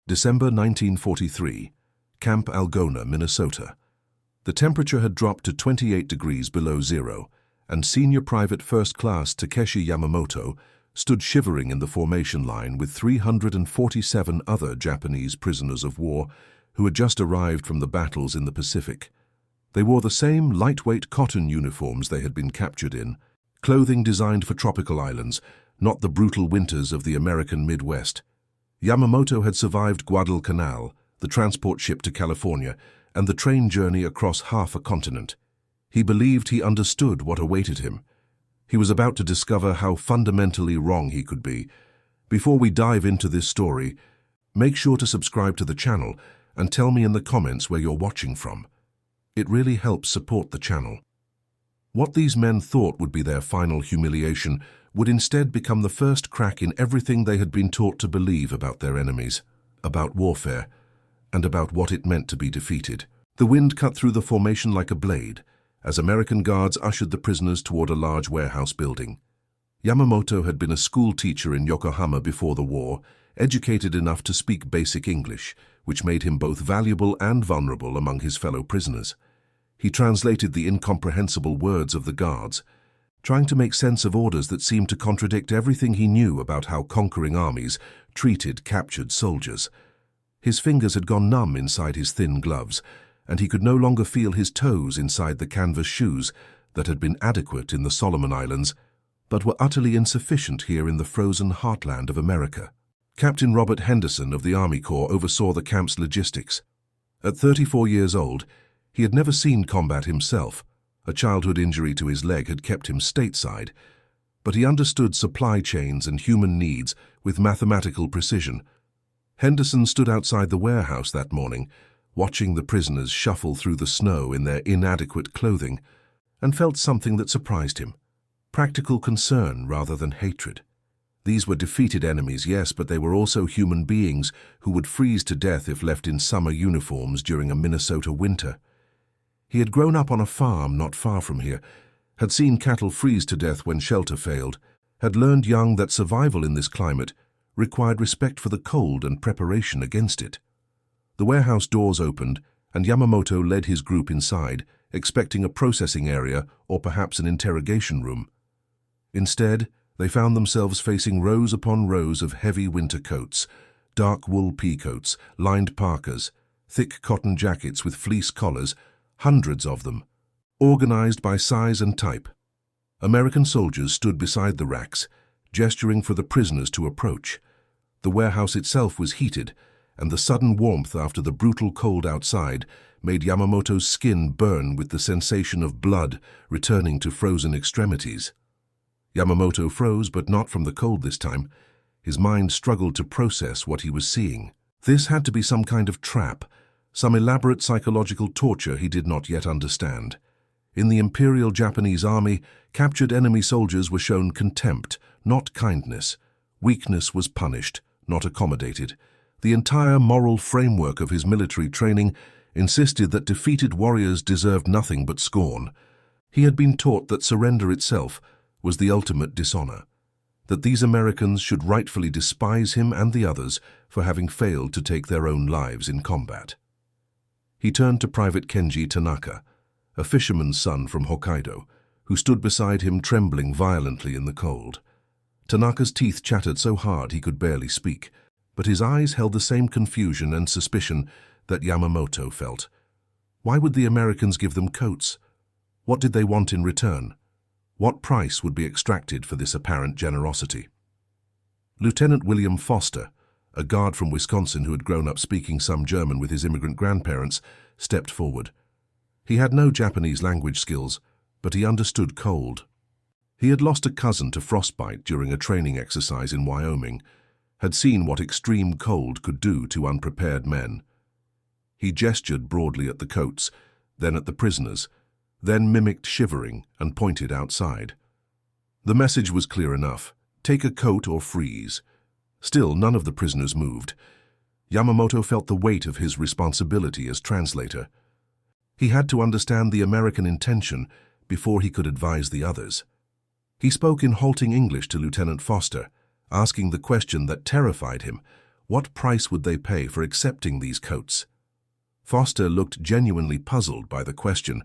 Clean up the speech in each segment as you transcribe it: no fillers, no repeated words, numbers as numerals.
December 1943, Camp Algona, Minnesota. The temperature had dropped to 28 degrees below zero, and Senior Private First Class Takeshi Yamamoto stood shivering in the formation line with 347 other Japanese prisoners of war who had just arrived from the battles in the Pacific. They wore the same lightweight cotton uniforms they had been captured in, clothing designed for tropical islands, not the brutal winters of the American Midwest. Yamamoto had survived Guadalcanal, the transport ship to California, and the train journey across half a continent. He believed he understood what awaited him. He was about to discover how fundamentally wrong he could be. Before we dive into this story, make sure to subscribe to the channel and tell me in the comments where you're watching from. It really helps support the channel. What these men thought would be their final humiliation would instead become the first crack in everything they had been taught to believe about their enemies, about warfare, and about what it meant to be defeated. The wind cut through the formation like a blade as American guards ushered the prisoners toward a large warehouse building. Yamamoto had been a school teacher in Yokohama before the war, educated enough to speak basic English, which made him both valuable and vulnerable among his fellow prisoners. He translated the incomprehensible words of the guards, trying to make sense of orders that seemed to contradict everything he knew about how conquering armies treated captured soldiers. His fingers had gone numb inside his thin gloves, and he could no longer feel his toes inside the canvas shoes that had been adequate in the Solomon Islands, but were utterly insufficient here in the frozen heartland of America. Captain Robert Henderson of the Army Corps oversaw the camp's logistics. At 34 years old, he had never seen combat himself. A childhood injury to his leg had kept him stateside, but he understood supply chains and human needs with mathematical precision. Henderson stood outside the warehouse that morning, watching the prisoners shuffle through the snow in their inadequate clothing, and felt something that surprised him: practical concern rather than hatred. These were defeated enemies, yes, but they were also human beings who would freeze to death if left in summer uniforms during a Minnesota winter. He had grown up on a farm not far from here, had seen cattle freeze to death when shelter failed, had learned young that survival in this climate required respect for the cold and preparation against it. The warehouse doors opened, and Yamamoto led his group inside, expecting a processing area or perhaps an interrogation room. Instead, they found themselves facing rows upon rows of heavy winter coats, dark wool peacoats, lined parkas, thick cotton jackets with fleece collars, hundreds of them, organized by size and type. American soldiers stood beside the racks, gesturing for the prisoners to approach. The warehouse itself was heated, and the sudden warmth after the brutal cold outside made Yamamoto's skin burn with the sensation of blood returning to frozen extremities. Yamamoto froze, but not from the cold this time. His mind struggled to process what he was seeing. This had to be some kind of trap, some elaborate psychological torture he did not yet understand. In the Imperial Japanese Army, captured enemy soldiers were shown contempt, not kindness. Weakness was punished, not accommodated. The entire moral framework of his military training insisted that defeated warriors deserved nothing but scorn. He had been taught that surrender itself was the ultimate dishonor, that these Americans should rightfully despise him and the others for having failed to take their own lives in combat. He turned to Private Kenji Tanaka, a fisherman's son from Hokkaido, who stood beside him trembling violently in the cold. Tanaka's teeth chattered so hard he could barely speak, but his eyes held the same confusion and suspicion that Yamamoto felt. Why would the Americans give them coats? What did they want in return? What price would be extracted for this apparent generosity? Lieutenant William Foster, a guard from Wisconsin who had grown up speaking some German with his immigrant grandparents, stepped forward. He had no Japanese language skills, but he understood cold. He had lost a cousin to frostbite during a training exercise in Wyoming, had seen what extreme cold could do to unprepared men. He gestured broadly at the coats, then at the prisoners, then mimicked shivering and pointed outside. The message was clear enough: take a coat or freeze. Still, none of the prisoners moved. Yamamoto felt the weight of his responsibility as translator. He had to understand the American intention before he could advise the others. He spoke in halting English to Lieutenant Foster, asking the question that terrified him: What price would they pay for accepting these coats? Foster looked genuinely puzzled by the question,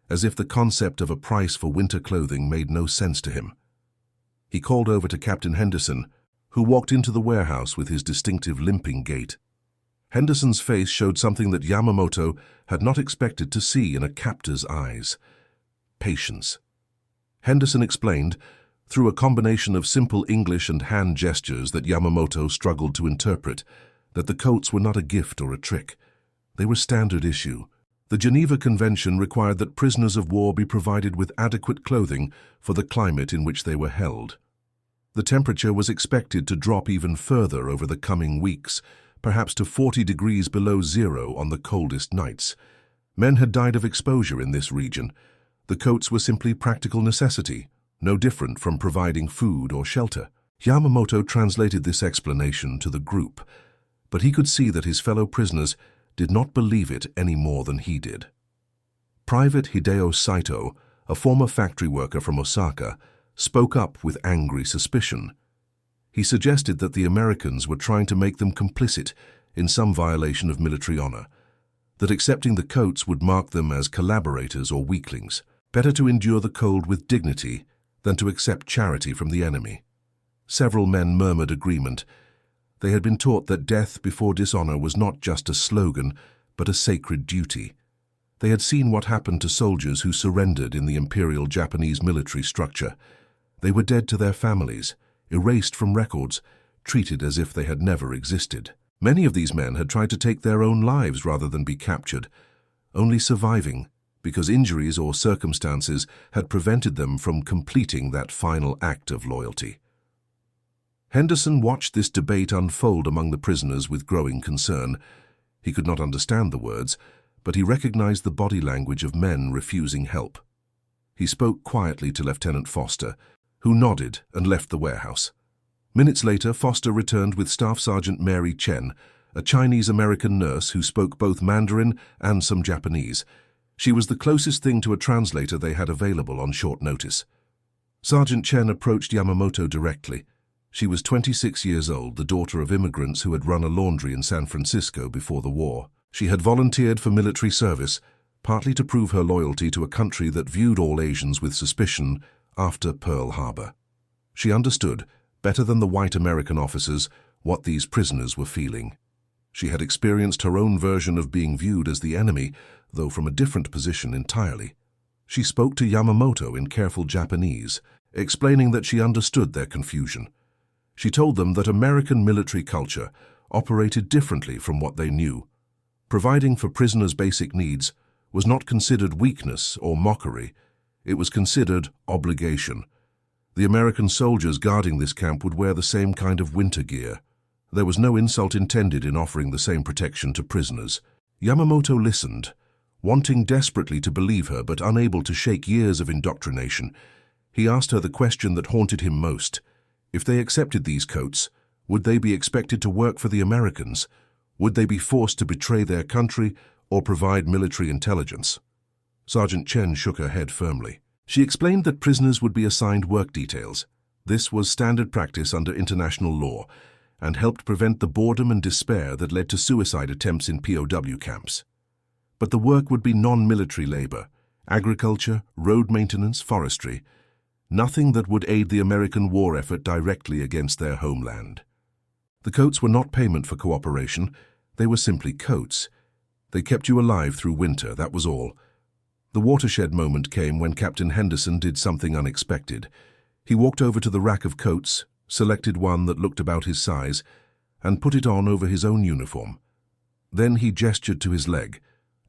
as if the concept of a price for winter clothing made no sense to him. He called over to Captain Henderson, who walked into the warehouse with his distinctive limping gait. Henderson's face showed something that Yamamoto had not expected to see in a captor's eyes: patience. Henderson explained, through a combination of simple English and hand gestures that Yamamoto struggled to interpret, that the coats were not a gift or a trick. They were standard issue. The Geneva Convention required that prisoners of war be provided with adequate clothing for the climate in which they were held. The temperature was expected to drop even further over the coming weeks, perhaps to 40 degrees below zero on the coldest nights. Men had died of exposure in this region. The coats were simply practical necessity, no different from providing food or shelter. Yamamoto translated this explanation to the group, but he could see that his fellow prisoners did not believe it any more than he did. Private Hideo Saito, a former factory worker from Osaka, spoke up with angry suspicion. He suggested that the Americans were trying to make them complicit in some violation of military honor, that accepting the coats would mark them as collaborators or weaklings. Better to endure the cold with dignity than to accept charity from the enemy. Several men murmured agreement. They had been taught that death before dishonor was not just a slogan, but a sacred duty. They had seen what happened to soldiers who surrendered in the Imperial Japanese military structure. They were dead to their families, erased from records, treated as if they had never existed. Many of these men had tried to take their own lives rather than be captured, only surviving because injuries or circumstances had prevented them from completing that final act of loyalty. Henderson watched this debate unfold among the prisoners with growing concern. He could not understand the words, but he recognized the body language of men refusing help. He spoke quietly to Lieutenant Foster, who nodded and left the warehouse. Minutes later, Foster returned with Staff Sergeant Mary Chen, a Chinese-American nurse who spoke both Mandarin and some Japanese. She was the closest thing to a translator they had available on short notice. Sergeant Chen approached Yamamoto directly. She was 26 years old, the daughter of immigrants who had run a laundry in San Francisco before the war. She had volunteered for military service, partly to prove her loyalty to a country that viewed all Asians with suspicion after Pearl Harbor. She understood, better than the white American officers, what these prisoners were feeling. She had experienced her own version of being viewed as the enemy, though from a different position entirely. She spoke to Yamamoto in careful Japanese, explaining that she understood their confusion. She told them that American military culture operated differently from what they knew. Providing for prisoners' basic needs was not considered weakness or mockery. It was considered obligation. The American soldiers guarding this camp would wear the same kind of winter gear. There was no insult intended in offering the same protection to prisoners. Yamamoto listened, wanting desperately to believe her but unable to shake years of indoctrination. He asked her the question that haunted him most. If they accepted these coats, would they be expected to work for the Americans? Would they be forced to betray their country or provide military intelligence? Sergeant Chen shook her head firmly. She explained that prisoners would be assigned work details. This was standard practice under international law and helped prevent the boredom and despair that led to suicide attempts in POW camps. But the work would be non-military labor, agriculture, road maintenance, forestry, nothing that would aid the American war effort directly against their homeland. The coats were not payment for cooperation, they were simply coats. They kept you alive through winter, that was all. The watershed moment came when Captain Henderson did something unexpected. He walked over to the rack of coats, selected one that looked about his size, and put it on over his own uniform. Then he gestured to his leg,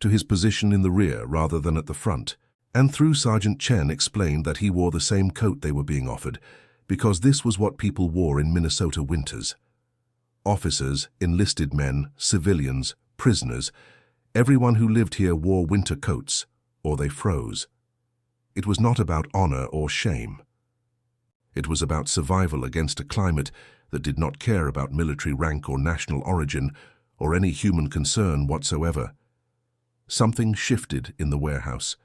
to his position in the rear rather than at the front, and through Sergeant Chen explained that he wore the same coat they were being offered, because this was what people wore in Minnesota winters. Officers, enlisted men, civilians, prisoners, everyone who lived here wore winter coats, or they froze. It was not about honor or shame. It was about survival against a climate that did not care about military rank or national origin or any human concern whatsoever. Something shifted in the warehouse.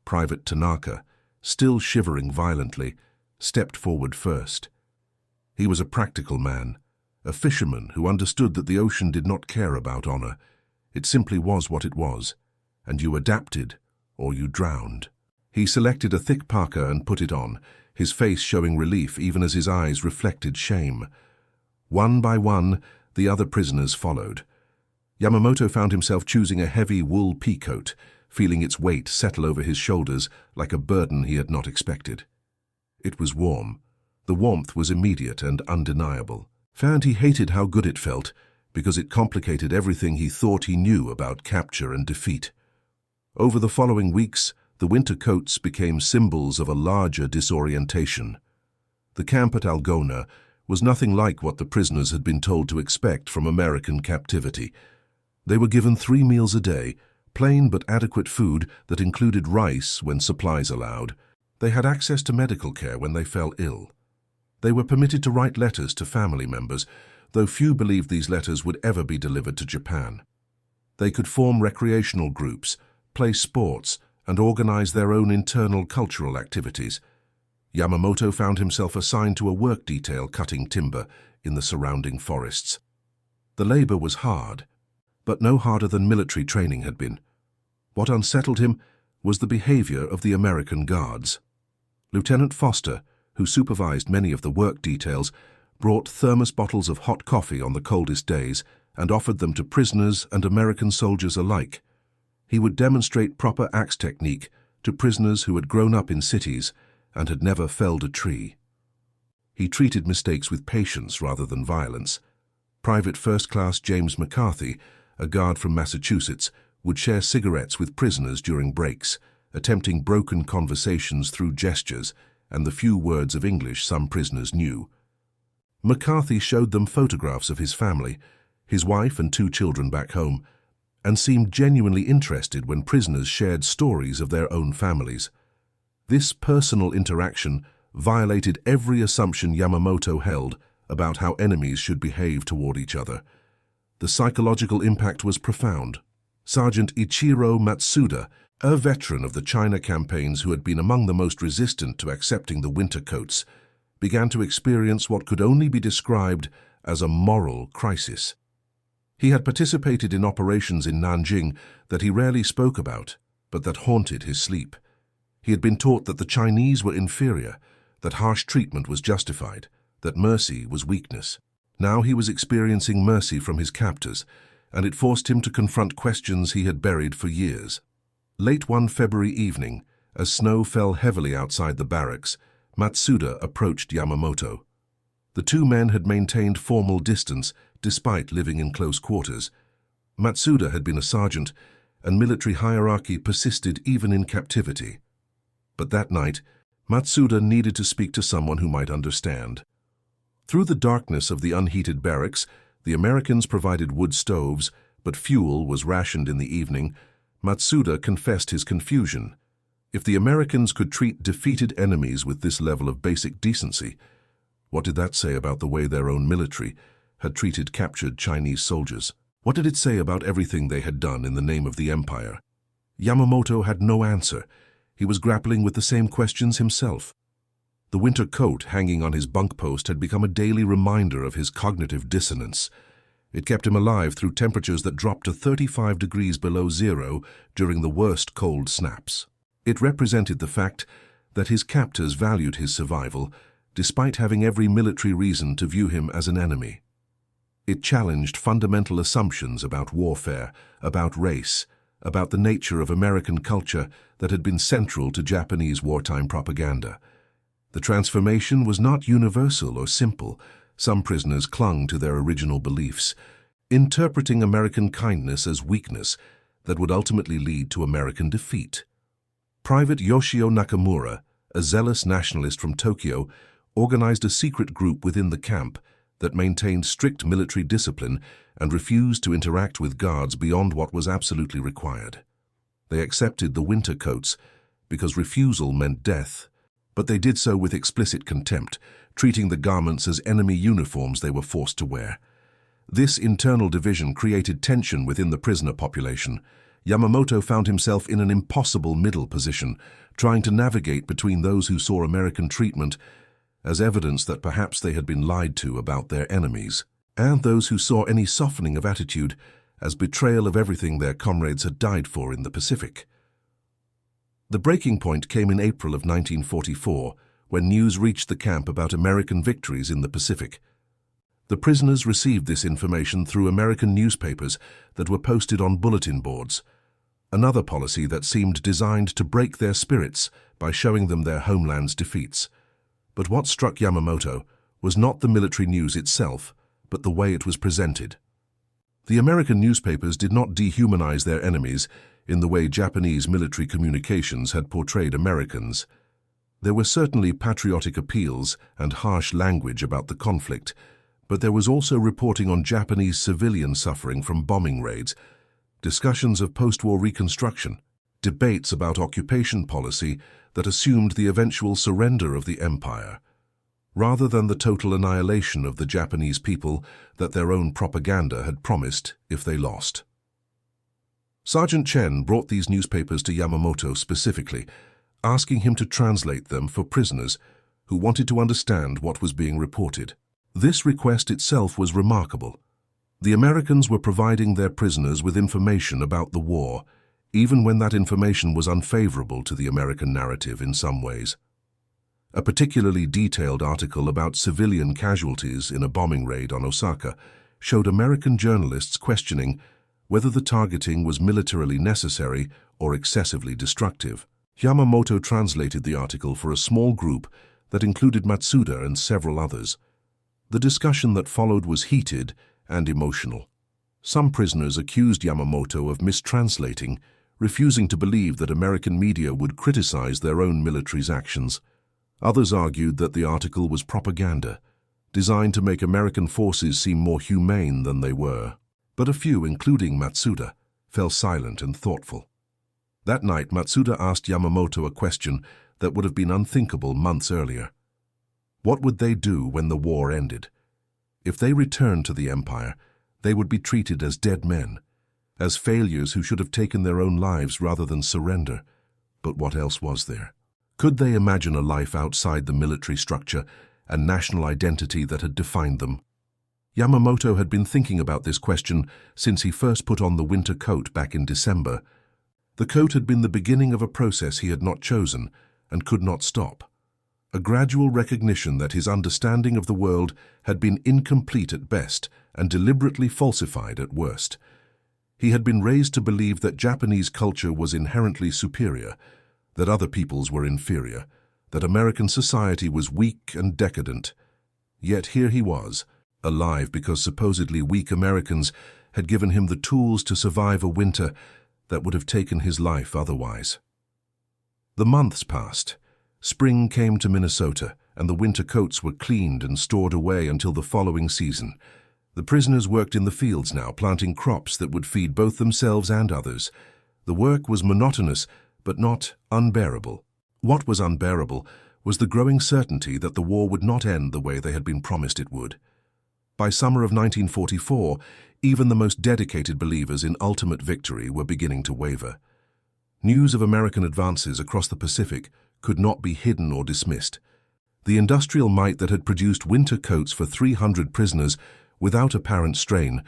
Private Tanaka, still shivering violently, stepped forward first. He was a practical man, a fisherman who understood that the ocean did not care about honor. It simply was what it was, and you adapted or you drowned. He selected a thick parka and put it on, his face showing relief even as his eyes reflected shame. One by one, the other prisoners followed. Yamamoto found himself choosing a heavy wool peacoat, feeling its weight settle over his shoulders like a burden he had not expected. It was warm. The warmth was immediate and undeniable. And he hated how good it felt, because it complicated everything he thought he knew about capture and defeat. Over the following weeks, the winter coats became symbols of a larger disorientation. The camp at Algona was nothing like what the prisoners had been told to expect from American captivity. They were given 3 meals a day, plain but adequate food that included rice when supplies allowed. They had access to medical care when they fell ill. They were permitted to write letters to family members, though few believed these letters would ever be delivered to Japan. They could form recreational groups, play sports, and organize their own internal cultural activities. Yamamoto found himself assigned to a work detail cutting timber in the surrounding forests. The labor was hard, but no harder than military training had been. What unsettled him was the behavior of the American guards. Lieutenant Foster, who supervised many of the work details, brought thermos bottles of hot coffee on the coldest days and offered them to prisoners and American soldiers alike. He would demonstrate proper axe technique to prisoners who had grown up in cities and had never felled a tree. He treated mistakes with patience rather than violence. Private First Class James McCarthy, a guard from Massachusetts, would share cigarettes with prisoners during breaks, attempting broken conversations through gestures and the few words of English some prisoners knew. McCarthy showed them photographs of his family, his wife and 2 children back home, and seemed genuinely interested when prisoners shared stories of their own families. This personal interaction violated every assumption Yamamoto held about how enemies should behave toward each other. The psychological impact was profound. Sergeant Ichiro Matsuda, a veteran of the China campaigns who had been among the most resistant to accepting the winter coats, began to experience what could only be described as a moral crisis. He had participated in operations in Nanjing that he rarely spoke about, but that haunted his sleep. He had been taught that the Chinese were inferior, that harsh treatment was justified, that mercy was weakness. Now he was experiencing mercy from his captors, and it forced him to confront questions he had buried for years. Late one February evening, as snow fell heavily outside the barracks, Matsuda approached Yamamoto. The 2 men had maintained formal distance despite living in close quarters. Matsuda had been a sergeant, and military hierarchy persisted even in captivity. But that night, Matsuda needed to speak to someone who might understand. Through the darkness of the unheated barracks, the Americans provided wood stoves, but fuel was rationed in the evening. Matsuda confessed his confusion. If the Americans could treat defeated enemies with this level of basic decency, what did that say about the way their own military had treated captured Chinese soldiers? What did it say about everything they had done in the name of the empire? Yamamoto had no answer. He was grappling with the same questions himself. The winter coat hanging on his bunk post had become a daily reminder of his cognitive dissonance. It kept him alive through temperatures that dropped to 35 degrees below zero during the worst cold snaps. It represented the fact that his captors valued his survival, despite having every military reason to view him as an enemy. It challenged fundamental assumptions about warfare, about race, about the nature of American culture that had been central to Japanese wartime propaganda. The transformation was not universal or simple. Some prisoners clung to their original beliefs, interpreting American kindness as weakness that would ultimately lead to American defeat. Private Yoshio Nakamura, a zealous nationalist from Tokyo, organized a secret group within the camp that maintained strict military discipline and refused to interact with guards beyond what was absolutely required. They accepted the winter coats because refusal meant death, but they did so with explicit contempt, treating the garments as enemy uniforms they were forced to wear. This internal division created tension within the prisoner population. Yamamoto found himself in an impossible middle position, trying to navigate between those who saw American treatment as evidence that perhaps they had been lied to about their enemies, and those who saw any softening of attitude as betrayal of everything their comrades had died for in the Pacific. The breaking point came in April of 1944, when news reached the camp about American victories in the Pacific. The prisoners received this information through American newspapers that were posted on bulletin boards, another policy that seemed designed to break their spirits by showing them their homeland's defeats. But what struck Yamamoto was not the military news itself, but the way it was presented. The American newspapers did not dehumanize their enemies in the way Japanese military communications had portrayed Americans. There were certainly patriotic appeals and harsh language about the conflict, but there was also reporting on Japanese civilian suffering from bombing raids, discussions of post-war reconstruction, debates about occupation policy that assumed the eventual surrender of the empire, rather than the total annihilation of the Japanese people that their own propaganda had promised if they lost. Sergeant Chen brought these newspapers to Yamamoto specifically, asking him to translate them for prisoners who wanted to understand what was being reported. This request itself was remarkable. The Americans were providing their prisoners with information about the war, even when that information was unfavorable to the American narrative in some ways. A particularly detailed article about civilian casualties in a bombing raid on Osaka showed American journalists questioning whether the targeting was militarily necessary or excessively destructive. Yamamoto translated the article for a small group that included Matsuda and several others. The discussion that followed was heated and emotional. Some prisoners accused Yamamoto of mistranslating, refusing to believe that American media would criticize their own military's actions. Others argued that the article was propaganda, designed to make American forces seem more humane than they were. But a few, including Matsuda, fell silent and thoughtful. That night, Matsuda asked Yamamoto a question that would have been unthinkable months earlier. What would they do when the war ended? If they returned to the empire, they would be treated as dead men, as failures who should have taken their own lives rather than surrender. But what else was there? Could they imagine a life outside the military structure and national identity that had defined them? Yamamoto had been thinking about this question since he first put on the winter coat back in December. The coat had been the beginning of a process he had not chosen and could not stop. A gradual recognition that his understanding of the world had been incomplete at best and deliberately falsified at worst. He had been raised to believe that Japanese culture was inherently superior, that other peoples were inferior, that American society was weak and decadent. Yet here he was, alive because supposedly weak Americans had given him the tools to survive a winter that would have taken his life otherwise. The months passed. Spring came to Minnesota, and the winter coats were cleaned and stored away until the following season. The prisoners worked in the fields now, planting crops that would feed both themselves and others. The work was monotonous, but not unbearable. What was unbearable was the growing certainty that the war would not end the way they had been promised it would. By summer of 1944, even the most dedicated believers in ultimate victory were beginning to waver. News of American advances across the Pacific could not be hidden or dismissed. The industrial might that had produced winter coats for 300 prisoners without apparent strain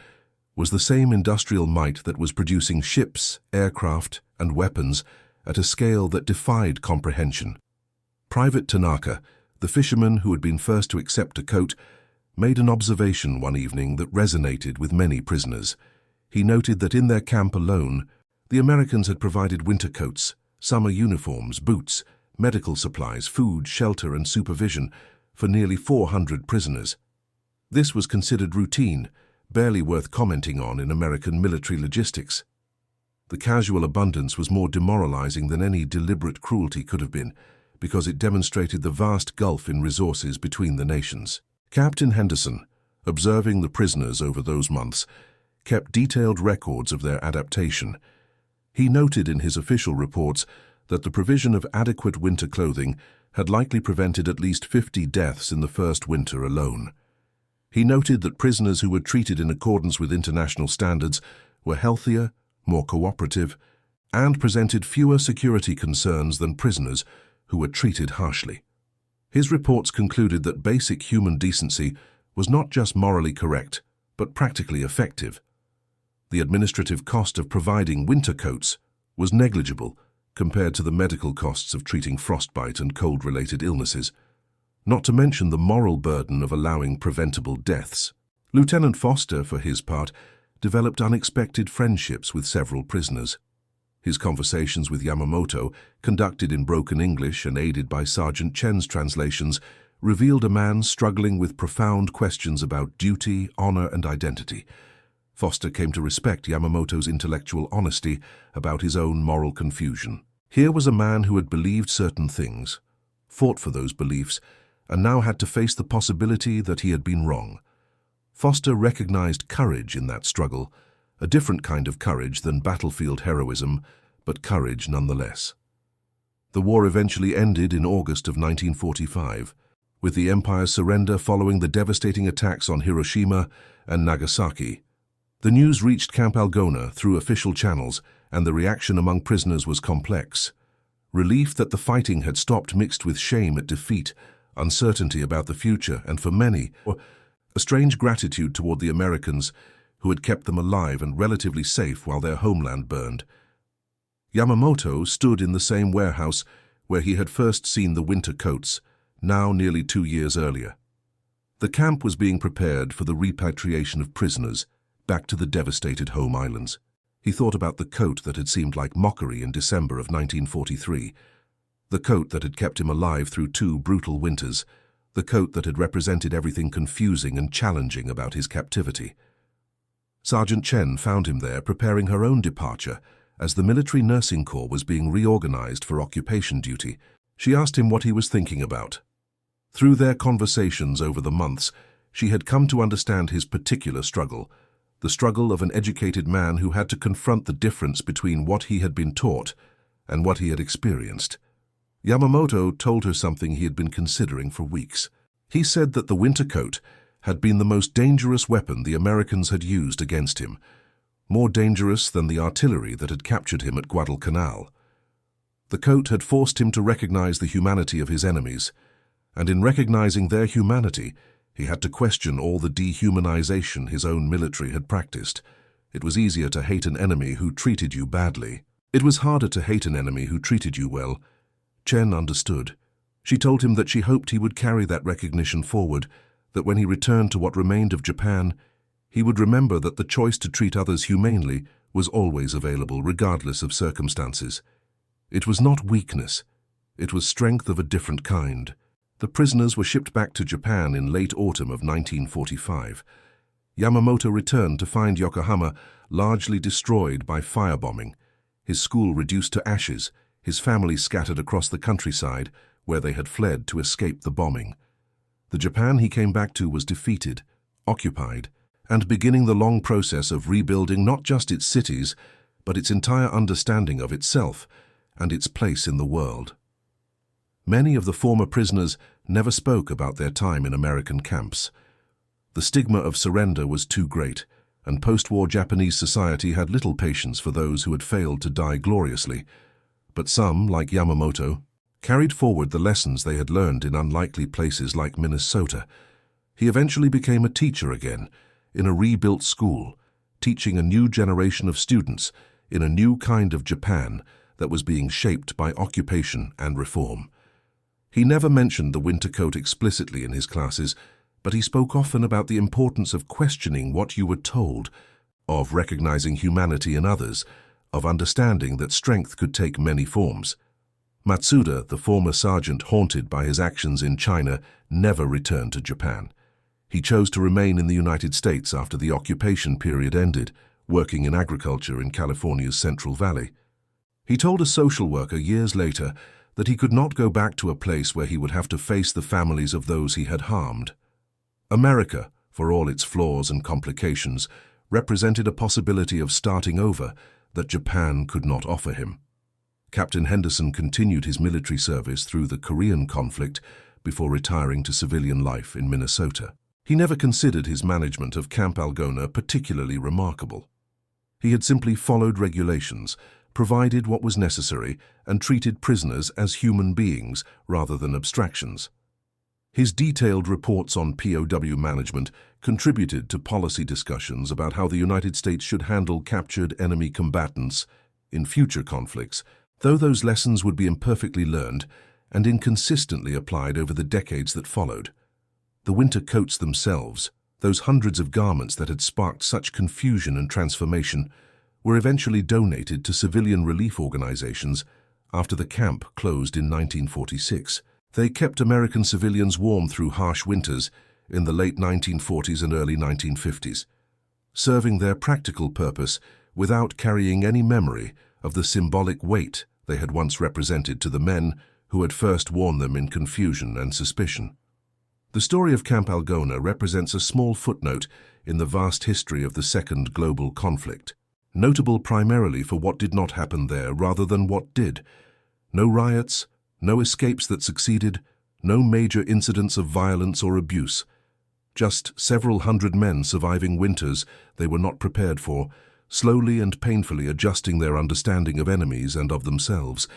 was the same industrial might that was producing ships, aircraft, and weapons at a scale that defied comprehension. Private Tanaka, the fisherman who had been first to accept a coat, made an observation one evening that resonated with many prisoners. He noted that in their camp alone, the Americans had provided winter coats, summer uniforms, boots, medical supplies, food, shelter, and supervision for nearly 400 prisoners. This was considered routine, barely worth commenting on in American military logistics. The casual abundance was more demoralizing than any deliberate cruelty could have been, because it demonstrated the vast gulf in resources between the nations. Captain Henderson, observing the prisoners over those months, kept detailed records of their adaptation. He noted in his official reports that the provision of adequate winter clothing had likely prevented at least 50 deaths in the first winter alone. He noted that prisoners who were treated in accordance with international standards were healthier, more cooperative, and presented fewer security concerns than prisoners who were treated harshly. His reports concluded that basic human decency was not just morally correct, but practically effective. The administrative cost of providing winter coats was negligible compared to the medical costs of treating frostbite and cold-related illnesses, not to mention the moral burden of allowing preventable deaths. Lieutenant Foster, for his part, developed unexpected friendships with several prisoners. His conversations with Yamamoto, conducted in broken English and aided by Sergeant Chen's translations, revealed a man struggling with profound questions about duty, honor, and identity. Foster came to respect Yamamoto's intellectual honesty about his own moral confusion. Here was a man who had believed certain things, fought for those beliefs, and now had to face the possibility that he had been wrong. Foster recognized courage in that struggle, a different kind of courage than battlefield heroism, but courage nonetheless. The war eventually ended in August of 1945, with the Empire's surrender following the devastating attacks on Hiroshima and Nagasaki. The news reached Camp Algona through official channels, and the reaction among prisoners was complex. Relief that the fighting had stopped mixed with shame at defeat, uncertainty about the future, and for many, a strange gratitude toward the Americans who had kept them alive and relatively safe while their homeland burned. Yamamoto stood in the same warehouse where he had first seen the winter coats, now nearly 2 years earlier. The camp was being prepared for the repatriation of prisoners back to the devastated home islands. He thought about the coat that had seemed like mockery in December of 1943, the coat that had kept him alive through 2 brutal winters, the coat that had represented everything confusing and challenging about his captivity. Sergeant Chen found him there preparing her own departure as the military nursing corps was being reorganized for occupation duty. She asked him what he was thinking about. Through their conversations over the months, she had come to understand his particular struggle, the struggle of an educated man who had to confront the difference between what he had been taught and what he had experienced. Yamamoto told her something he had been considering for weeks. He said that the winter coat had been the most dangerous weapon the Americans had used against him, more dangerous than the artillery that had captured him at Guadalcanal. The coat had forced him to recognize the humanity of his enemies, and in recognizing their humanity, he had to question all the dehumanization his own military had practiced. It was easier to hate an enemy who treated you badly. It was harder to hate an enemy who treated you well. Chen understood. She told him that she hoped he would carry that recognition forward, that when he returned to what remained of Japan, he would remember that the choice to treat others humanely was always available, regardless of circumstances. It was not weakness. It was strength of a different kind. The prisoners were shipped back to Japan in late autumn of 1945. Yamamoto returned to find Yokohama largely destroyed by firebombing, his school reduced to ashes, his family scattered across the countryside where they had fled to escape the bombing. The Japan he came back to was defeated, occupied, and beginning the long process of rebuilding not just its cities, but its entire understanding of itself and its place in the world. Many of the former prisoners never spoke about their time in American camps. The stigma of surrender was too great, and post-war Japanese society had little patience for those who had failed to die gloriously. But some, like Yamamoto, carried forward the lessons they had learned in unlikely places like Minnesota. He eventually became a teacher again, in a rebuilt school, teaching a new generation of students in a new kind of Japan that was being shaped by occupation and reform. He never mentioned the winter coat explicitly in his classes, but he spoke often about the importance of questioning what you were told, of recognizing humanity in others, of understanding that strength could take many forms. Matsuda, the former sergeant haunted by his actions in China, never returned to Japan. He chose to remain in the United States after the occupation period ended, working in agriculture in California's Central Valley. He told a social worker years later that he could not go back to a place where he would have to face the families of those he had harmed. America, for all its flaws and complications, represented a possibility of starting over that Japan could not offer him. Captain Henderson continued his military service through the Korean conflict before retiring to civilian life in Minnesota. He never considered his management of Camp Algona particularly remarkable. He had simply followed regulations, provided what was necessary, and treated prisoners as human beings rather than abstractions. His detailed reports on POW management contributed to policy discussions about how the United States should handle captured enemy combatants in future conflicts, though those lessons would be imperfectly learned and inconsistently applied over the decades that followed. The winter coats themselves, those hundreds of garments that had sparked such confusion and transformation, were eventually donated to civilian relief organizations after the camp closed in 1946. They kept American civilians warm through harsh winters in the late 1940s and early 1950s, serving their practical purpose without carrying any memory of the symbolic weight they had once represented to the men who had first worn them in confusion and suspicion. The story of Camp Algona represents a small footnote in the vast history of the Second Global Conflict, notable primarily for what did not happen there rather than what did. No riots, no escapes that succeeded, no major incidents of violence or abuse. Just several hundred men surviving winters they were not prepared for, slowly and painfully adjusting their understanding of enemies and of themselves.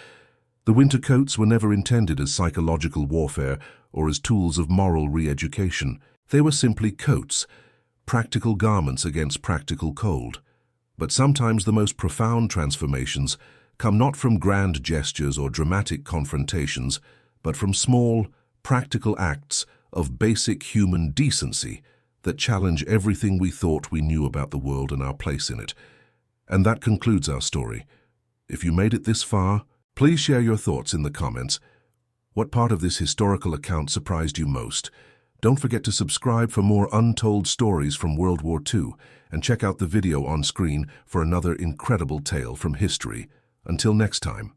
The winter coats were never intended as psychological warfare or as tools of moral re-education. They were simply coats, practical garments against practical cold. But sometimes the most profound transformations come not from grand gestures or dramatic confrontations, but from small, practical acts of basic human decency that challenge everything we thought we knew about the world and our place in it. And that concludes our story. If you made it this far, please share your thoughts in the comments. What part of this historical account surprised you most? Don't forget to subscribe for more untold stories from World War II and check out the video on screen for another incredible tale from history. Until next time.